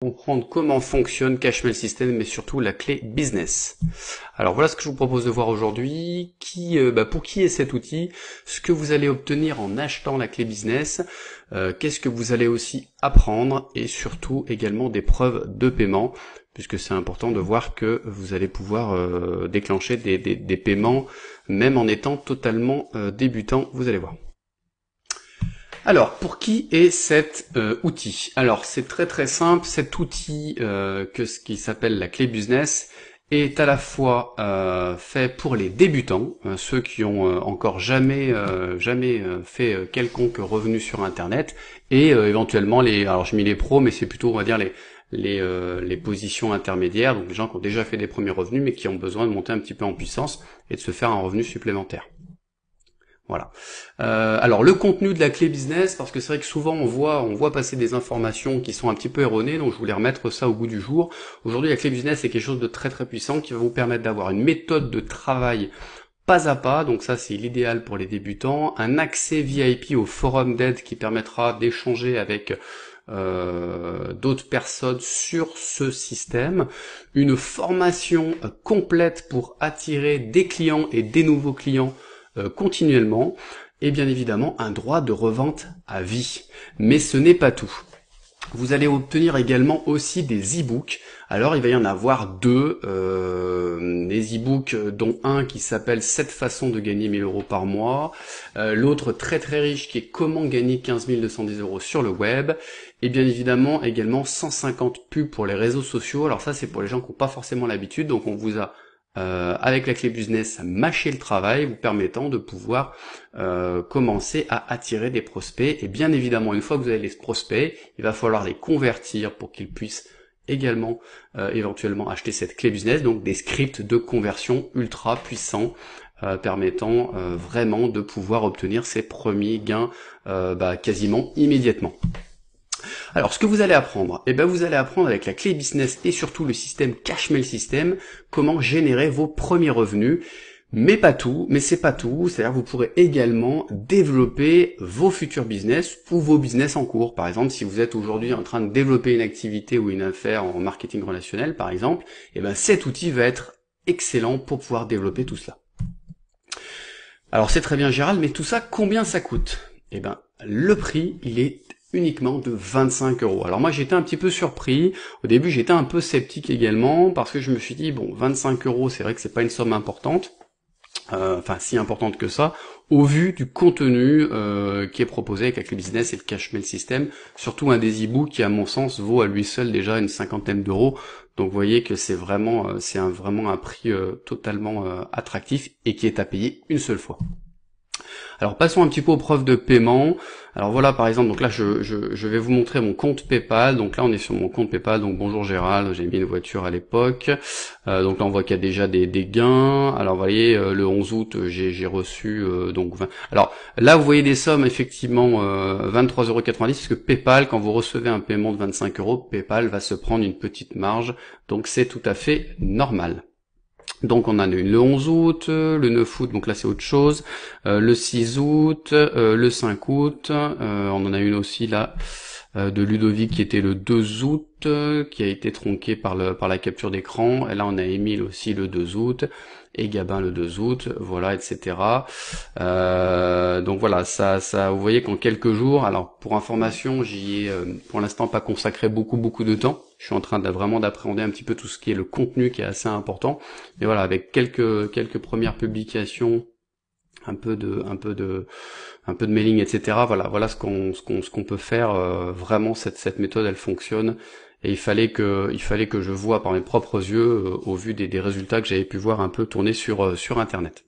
Comprendre comment fonctionne Cashmail System, mais surtout la clé business. Alors voilà ce que je vous propose de voir aujourd'hui. Pour qui est cet outil, ce que vous allez obtenir en achetant la clé business, qu'est-ce que vous allez aussi apprendre, et surtout également des preuves de paiement, puisque c'est important de voir que vous allez pouvoir déclencher des paiements même en étant totalement débutant, vous allez voir. Alors, pour qui est cet outil? Alors, c'est très simple. Cet outil, ce qui s'appelle la clé business, est à la fois fait pour les débutants, ceux qui ont encore jamais fait quelconque revenu sur Internet, et éventuellement alors j'ai mis les pros, mais c'est plutôt, on va dire, les positions intermédiaires, donc les gens qui ont déjà fait des premiers revenus, mais qui ont besoin de monter un petit peu en puissance et de se faire un revenu supplémentaire. Voilà. Alors le contenu de la clé business, parce que c'est vrai que souvent on voit passer des informations qui sont un petit peu erronées, donc je voulais remettre ça au goût du jour. Aujourd'hui, la clé business est quelque chose de très puissant qui va vous permettre d'avoir une méthode de travail pas à pas, donc ça c'est l'idéal pour les débutants, un accès VIP au forum d'aide qui permettra d'échanger avec d'autres personnes sur ce système, une formation complète pour attirer des clients et des nouveaux clients continuellement, et bien évidemment un droit de revente à vie. Mais ce n'est pas tout. Vous allez obtenir également aussi des e-books. Alors il va y en avoir deux, des e-books dont un qui s'appelle 7 façons de gagner 1000 euros par mois, l'autre très riche qui est comment gagner 15 210 euros sur le web, et bien évidemment également 150 pubs pour les réseaux sociaux. Alors ça c'est pour les gens qui n'ont pas forcément l'habitude, donc on vous a avec la clé business mâcher le travail, vous permettant de pouvoir commencer à attirer des prospects. Et bien évidemment, une fois que vous avez les prospects, il va falloir les convertir pour qu'ils puissent également éventuellement acheter cette clé business, donc des scripts de conversion ultra puissants permettant vraiment de pouvoir obtenir ces premiers gains quasiment immédiatement. Alors, ce que vous allez apprendre, vous allez apprendre avec la clé business et surtout le système Cashmail System, comment générer vos premiers revenus. Mais pas tout, mais c'est pas tout, c'est-à-dire vous pourrez également développer vos futurs business ou vos business en cours. Par exemple, si vous êtes aujourd'hui en train de développer une activité ou une affaire en marketing relationnel, par exemple, cet outil va être excellent pour pouvoir développer tout cela. Alors c'est très bien Gérald, mais tout ça, combien ça coûte? Le prix, il est uniquement de 25 euros. Alors moi j'étais un petit peu surpris, au début j'étais un peu sceptique également, parce que je me suis dit, bon, 25 euros, c'est vrai que c'est pas une somme importante, si importante que ça, au vu du contenu qui est proposé avec la clé business et le Cashmail System, surtout un des e-books qui à mon sens vaut à lui seul déjà une cinquantaine d'euros, donc vous voyez que c'est vraiment un prix totalement attractif et qui est à payer une seule fois. Alors passons un petit peu aux preuves de paiement. Alors voilà, par exemple, donc là je vais vous montrer mon compte PayPal. Donc là on est sur mon compte PayPal, donc bonjour Gérald, j'ai mis une voiture à l'époque. Donc là on voit qu'il y a déjà des gains. Alors vous voyez, le 11 août j'ai reçu donc 20. Alors là vous voyez des sommes effectivement 23,90 €, parce que PayPal, quand vous recevez un paiement de 25 euros, PayPal va se prendre une petite marge. Donc c'est tout à fait normal. Donc on en a eu le 11 août, le 9 août, donc là c'est autre chose, le 6 août, le 5 août, on en a une aussi là de Ludovic qui était le 2 août, qui a été tronqué par la capture d'écran, et là on a Émile aussi le 2 août, et Gabin le 2 août, voilà, etc. Donc voilà, ça, vous voyez qu'en quelques jours, alors pour information, j'y ai pour l'instant pas consacré beaucoup de temps. Je suis en train vraiment d'appréhender un petit peu tout ce qui est le contenu qui est assez important. Mais voilà, avec quelques premières publications, un peu de mailing, etc. Voilà ce qu'on peut faire. Vraiment cette méthode, elle fonctionne. Et il fallait que je voie par mes propres yeux au vu des résultats que j'avais pu voir un peu tourner sur Internet.